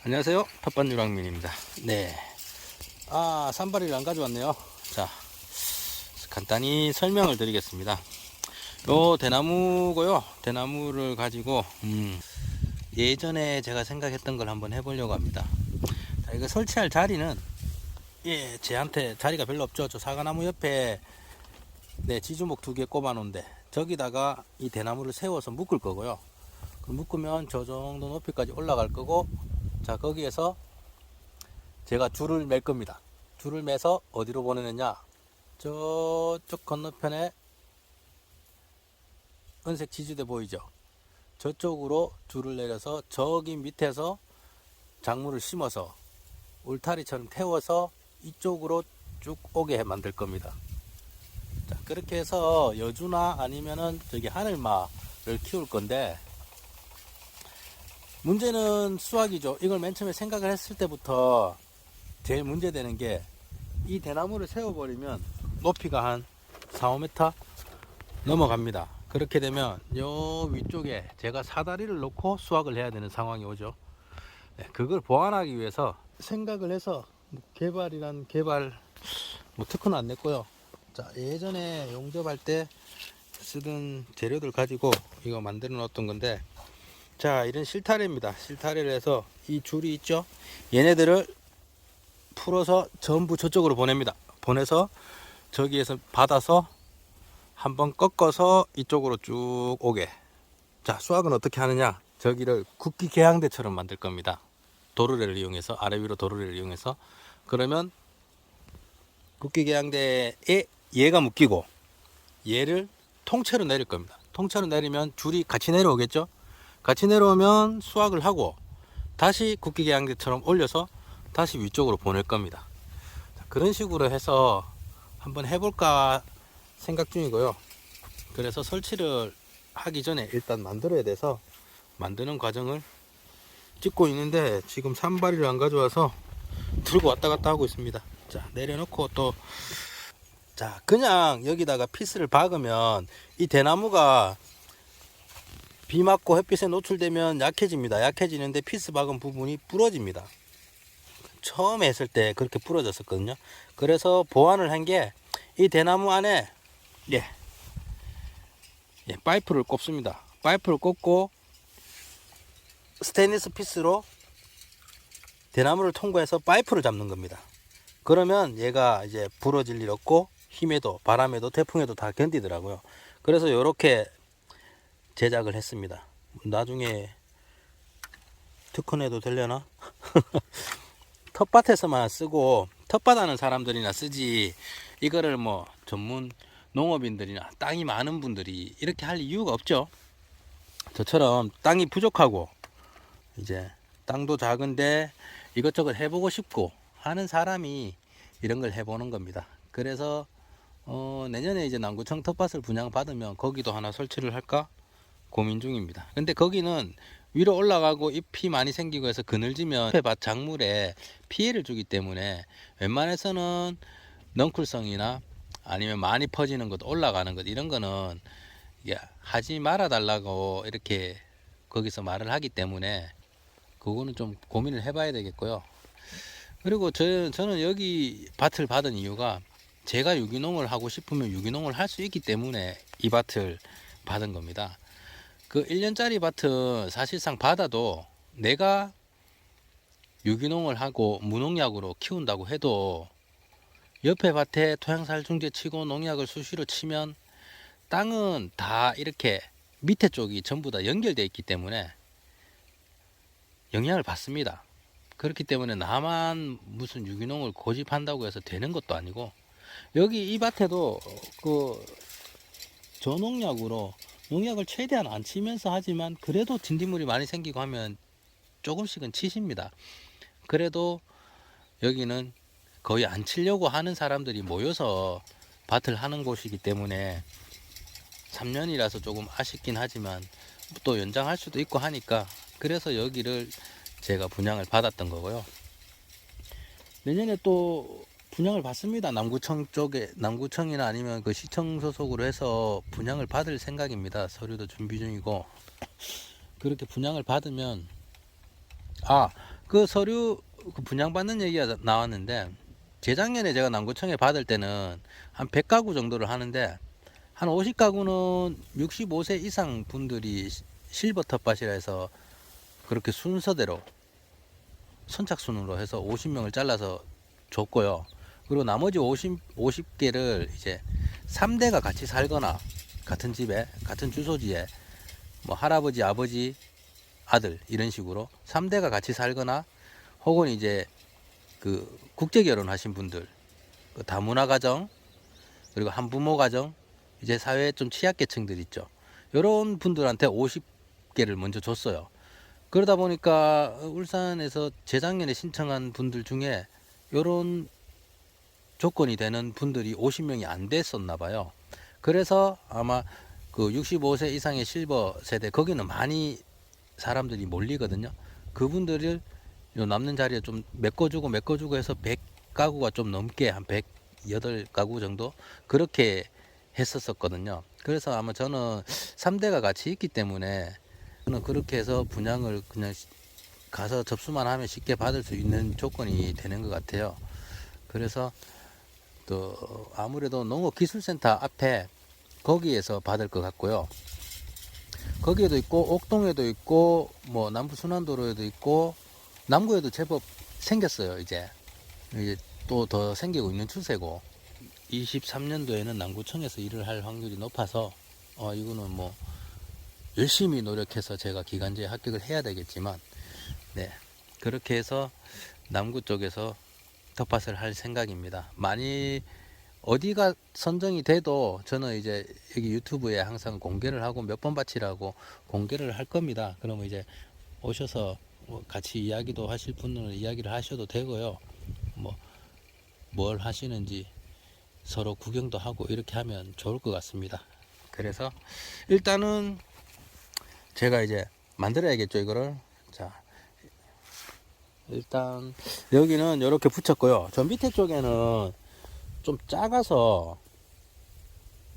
안녕하세요. 텃밭 유랑민입니다. 네. 산발이를 안 가져왔네요. 자, 간단히 설명을 드리겠습니다. 요 대나무고요. 대나무를 가지고, 예전에 제가 생각했던 걸 한번 해보려고 합니다. 자, 이거 설치할 자리는, 제한테 자리가 별로 없죠. 저 사과나무 옆에, 지주목 2개 꼽아 놓은데, 저기다가 이 대나무를 세워서 묶을 거고요. 묶으면 저 정도 높이까지 올라갈 거고, 자, 거기에서 제가 줄을 맬 겁니다. 줄을 매서 어디로 보내느냐? 저쪽 건너편에 은색 지지대 보이죠? 저쪽으로 줄을 내려서 저기 밑에서 작물을 심어서 울타리처럼 태워서 이쪽으로 쭉 오게 만들 겁니다. 자, 그렇게 해서 여주나 아니면은 저기 하늘마를 키울 건데, 문제는 수확이죠. 이걸 맨 처음에 생각을 했을 때부터 제일 문제되는 게, 이 대나무를 세워버리면 높이가 한 4, 5m 넘어갑니다. 그렇게 되면 요 위쪽에 제가 사다리를 놓고 수확을 해야 되는 상황이 오죠. 그걸 보완하기 위해서 생각을 해서 개발이란 개발 특허는 안 냈고요. 자, 예전에 용접할 때 쓰던 재료들 가지고 이거 만들어 놓았던 건데, 자, 이런 실타래입니다. 실타래를 해서 이 줄이 있죠, 얘네들을 풀어서 전부 저쪽으로 보냅니다. 보내서 저기에서 받아서 한번 꺾어서 이쪽으로 쭉 오게. 자, 수확은 어떻게 하느냐? 저기를 국기 개양대처럼 만들 겁니다. 도르래를 이용해서, 아래 위로 도르래를 이용해서. 그러면 국기 개양대에 얘가 묶이고 얘를 통째로 내릴 겁니다. 통째로 내리면 줄이 같이 내려오겠죠? 같이 내려오면 수확을 하고 다시 국기 개양대처럼 올려서 다시 위쪽으로 보낼 겁니다. 자, 그런 식으로 해서 한번 해볼까 생각 중이고요. 그래서 설치를 하기 전에 일단 만들어야 돼서 만드는 과정을 찍고 있는데, 지금 산발이를 안 가져와서 들고 왔다 갔다 하고 있습니다. 자, 내려놓고 또, 자, 그냥 여기다가 피스를 박으면 이 대나무가 비 맞고 햇빛에 노출되면 약해집니다. 약해지는데 피스 박은 부분이 부러집니다. 처음에 했을 때 그렇게 부러졌었거든요. 그래서 보완을 한 게, 이 대나무 안에 파이프를 꼽습니다. 파이프를 꼽고 스테인리스 피스로 대나무를 통과해서 파이프를 잡는 겁니다. 그러면 얘가 이제 부러질 일 없고 힘에도 바람에도 태풍에도 다 견디더라고요. 그래서 이렇게 제작을 했습니다. 나중에 특허내도 되려나? 텃밭에서만 쓰고, 텃밭 하는 사람들이나 쓰지, 이거를 뭐 전문 농업인들이나 땅이 많은 분들이 이렇게 할 이유가 없죠. 저처럼 땅이 부족하고 이제 땅도 작은데 이것저것 해보고 싶고 하는 사람이 이런 걸 해보는 겁니다. 그래서 내년에 이제 남구청 텃밭을 분양받으면 거기도 하나 설치를 할까 고민 중입니다. 근데 거기는 위로 올라가고 잎이 많이 생기고 해서 그늘지면 밭 작물에 피해를 주기 때문에 웬만해서는 넝쿨성이나 아니면 많이 퍼지는 것, 올라가는 것, 이런 거는 하지 말아 달라고 이렇게 거기서 말을 하기 때문에 그거는 좀 고민을 해봐야 되겠고요. 그리고 저는 여기 밭을 받은 이유가, 제가 유기농을 하고 싶으면 유기농을 할 수 있기 때문에 이 밭을 받은 겁니다. 그 1년짜리 밭은 사실상 받아도 내가 유기농을 하고 무농약으로 키운다고 해도 옆에 밭에 토양살충제 치고 농약을 수시로 치면 땅은 다 이렇게 밑에 쪽이 전부 다 연결되어 있기 때문에 영향을 받습니다. 그렇기 때문에 나만 무슨 유기농을 고집한다고 해서 되는 것도 아니고, 여기 이 밭에도 그 저농약으로 농약을 최대한 안 치면서 하지만 그래도 진딧물이 많이 생기고 하면 조금씩은 치십니다. 그래도 여기는 거의 안 치려고 하는 사람들이 모여서 밭을 하는 곳이기 때문에 3년이라서 조금 아쉽긴 하지만 또 연장할 수도 있고 하니까, 그래서 여기를 제가 분양을 받았던 거고요. 내년에 또 분양을 받습니다. 남구청 쪽에, 남구청이나 아니면 그 시청 소속으로 해서 분양을 받을 생각입니다. 서류도 준비 중이고. 그렇게 분양을 받으면, 그 서류 그 분양받는 얘기가 나왔는데, 재작년에 제가 남구청에 받을 때는 한 100가구 정도를 하는데, 한 50가구는 65세 이상 분들이 실버 텃밭이라 해서 그렇게 순서대로 선착순으로 해서 50명을 잘라서 줬고요. 그리고 나머지 50개를 이제 3대가 같이 살거나 같은 집에 같은 주소지에 뭐 할아버지, 아버지, 아들 이런 식으로 3대가 같이 살거나 혹은 이제 그 국제 결혼하신 분들, 그 다문화 가정, 그리고 한부모 가정, 이제 사회에 좀 취약계층들 있죠. 이런 분들한테 50개를 먼저 줬어요. 그러다 보니까 울산에서 재작년에 신청한 분들 중에 이런 조건이 되는 분들이 50명이 안 됐었나 봐요. 그래서 아마 그 65세 이상의 실버 세대, 거기는 많이 사람들이 몰리거든요. 그분들을 요 남는 자리에 좀 메꿔주고 해서 100가구가 좀 넘게 한 108가구 정도 그렇게 했었거든요. 그래서 아마 저는 3대가 같이 있기 때문에 저는 그렇게 해서 분양을 그냥 가서 접수만 하면 쉽게 받을 수 있는 조건이 되는 것 같아요. 그래서 또 아무래도 농업기술센터 앞에 거기에서 받을 것 같고요. 거기에도 있고 옥동에도 있고 뭐 남부순환도로에도 있고 남구에도 제법 생겼어요. 이제 또 더 생기고 있는 추세고, 23년도에는 남구청에서 일을 할 확률이 높아서 이거는 뭐 열심히 노력해서 제가 기간제에 합격을 해야 되겠지만, 네, 그렇게 해서 남구 쪽에서 텃밭을 할 생각입니다. 많이 어디가 선정이 돼도 저는 이제 여기 유튜브에 항상 공개를 하고 몇 번 바치라고 공개를 할 겁니다. 그러면 이제 오셔서 뭐 같이 이야기도 하실 분은 이야기를 하셔도 되고요. 뭐 뭘 하시는지 서로 구경도 하고 이렇게 하면 좋을 것 같습니다. 그래서 일단은 제가 이제 만들어야겠죠, 이거를. 자, 일단 여기는 이렇게 붙였고요. 저 밑에 쪽에는 좀 작아서,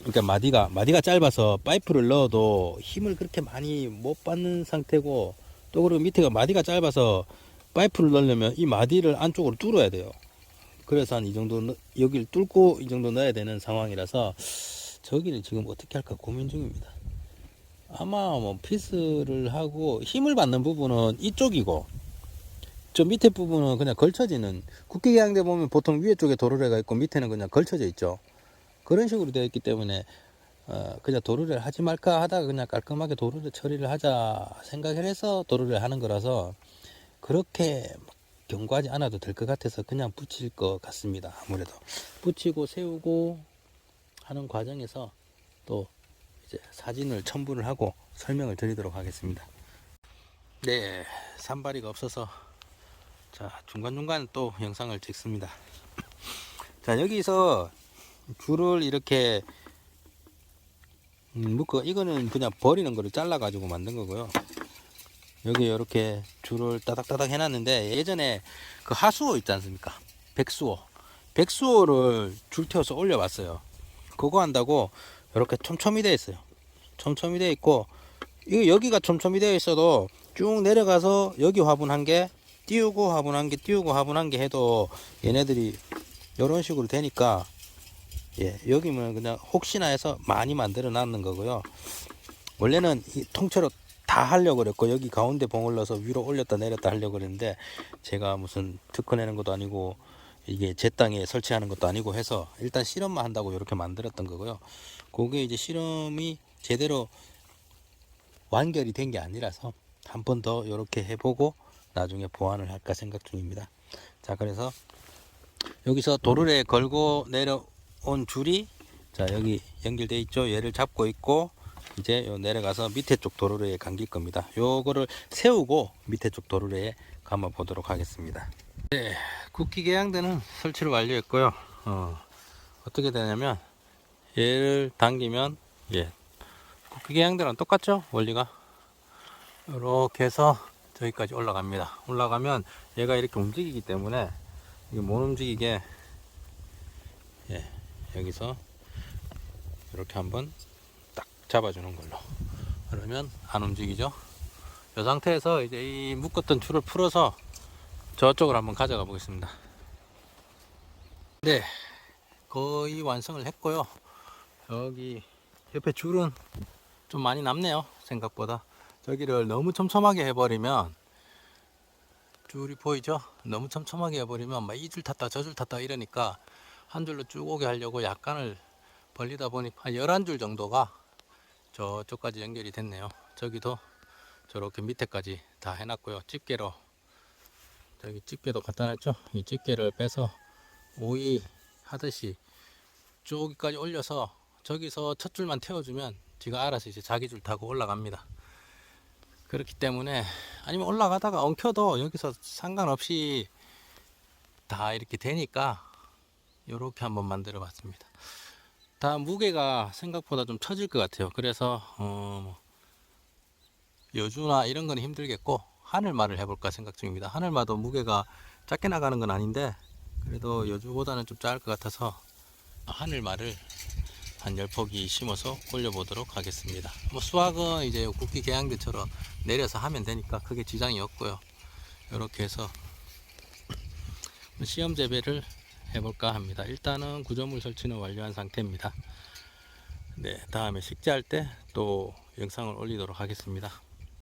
그러니까 마디가 짧아서 파이프를 넣어도 힘을 그렇게 많이 못 받는 상태고, 또 그리고 밑에가 마디가 짧아서 파이프를 넣으려면 이 마디를 안쪽으로 뚫어야 돼요. 그래서 한 이 정도, 여기를 뚫고 이 정도 넣어야 되는 상황이라서 저기를 지금 어떻게 할까 고민 중입니다. 아마 뭐 피스를 하고, 힘을 받는 부분은 이쪽이고 저 밑에 부분은 그냥 걸쳐지는, 국기계양대 보면 보통 위에 쪽에 도르래가 있고 밑에는 그냥 걸쳐져 있죠. 그런 식으로 되어 있기 때문에 그냥 도르래를 하지 말까 하다가 그냥 깔끔하게 도르래 처리를 하자 생각을 해서 도르래를 하는 거라서 그렇게 경고하지 않아도 될 것 같아서 그냥 붙일 것 같습니다. 아무래도 붙이고 세우고 하는 과정에서 또 이제 사진을 첨부를 하고 설명을 드리도록 하겠습니다. 네, 산발이가 없어서 자, 중간중간 또 영상을 찍습니다. 자, 여기서 줄을 이렇게 묶어, 이거는 그냥 버리는 거를 잘라 가지고 만든 거고요. 여기 이렇게 줄을 따닥따닥 해놨는데, 예전에 그 하수호 있지 않습니까? 백수호를 줄 태워서 올려봤어요. 그거 한다고 이렇게 촘촘히 되어 있어요. 촘촘히 되어 있고, 이거 여기가 촘촘히 되어 있어도 쭉 내려가서 여기 화분 한 개 띄우고 화분 한 개 띄우고 화분 한 개 해도 얘네들이 이런 식으로 되니까, 예, 여기는 그냥 혹시나 해서 많이 만들어 놨는 거고요. 원래는 이 통째로 다 하려고 그랬고, 여기 가운데 봉을 넣어서 위로 올렸다 내렸다 하려고 그랬는데, 제가 무슨 특허 내는 것도 아니고 이게 제 땅에 설치하는 것도 아니고 해서 일단 실험만 한다고 이렇게 만들었던 거고요. 그게 이제 실험이 제대로 완결이 된 게 아니라서 한 번 더 이렇게 해보고 나중에 보완을 할까 생각 중입니다. 자, 그래서 여기서 도르래 걸고 내려온 줄이 자, 여기 연결돼 있죠. 얘를 잡고 있고, 이제 요 내려가서 밑에 쪽 도르래에 감길 겁니다. 요거를 세우고 밑에 쪽 도르래에 감아 보도록 하겠습니다. 네, 국기 계양대는 설치를 완료했고요. 어떻게 되냐면 얘를 당기면, 예, 국기 계양대랑 똑같죠, 원리가. 이렇게 해서 저기까지 올라갑니다. 올라가면 얘가 이렇게 움직이기 때문에 이게 못 움직이게, 예, 여기서 이렇게 한번 딱 잡아주는 걸로. 그러면 안 움직이죠. 이 상태에서 이제 이 묶었던 줄을 풀어서 저쪽으로 한번 가져가 보겠습니다. 네, 거의 완성을 했고요. 여기 옆에 줄은 좀 많이 남네요. 생각보다. 저기를 너무 촘촘하게 해버리면, 줄이 보이죠? 너무 촘촘하게 해버리면 막 이 줄 탔다 저 줄 탔다 이러니까 한 줄로 쭉 오게 하려고 약간을 벌리다 보니 한 11줄 정도가 저쪽까지 연결이 됐네요. 저기도 저렇게 밑에까지 다 해놨고요. 집게로, 저기 집게도 갖다 놨죠? 이 집게를 빼서 오이 하듯이 저기까지 올려서 저기서 첫 줄만 태워주면 지가 알아서 이제 자기 줄 타고 올라갑니다. 그렇기 때문에, 아니면 올라가다가 엉켜도 여기서 상관없이 다 이렇게 되니까 이렇게 한번 만들어 봤습니다. 다 무게가 생각보다 좀 처질 것 같아요. 그래서 여주나 이런 건 힘들겠고 하늘말을 해볼까 생각 중입니다. 하늘마도 무게가 작게 나가는 건 아닌데 그래도 여주보다는 좀 작을 것 같아서 하늘말을 한 10포기 심어서 올려보도록 하겠습니다. 뭐 수확은 이제 국기 개양대처럼 내려서 하면 되니까 크게 지장이 없고요. 이렇게 해서 시험 재배를 해볼까 합니다. 일단은 구조물 설치는 완료한 상태입니다. 네, 다음에 식재할 때 또 영상을 올리도록 하겠습니다.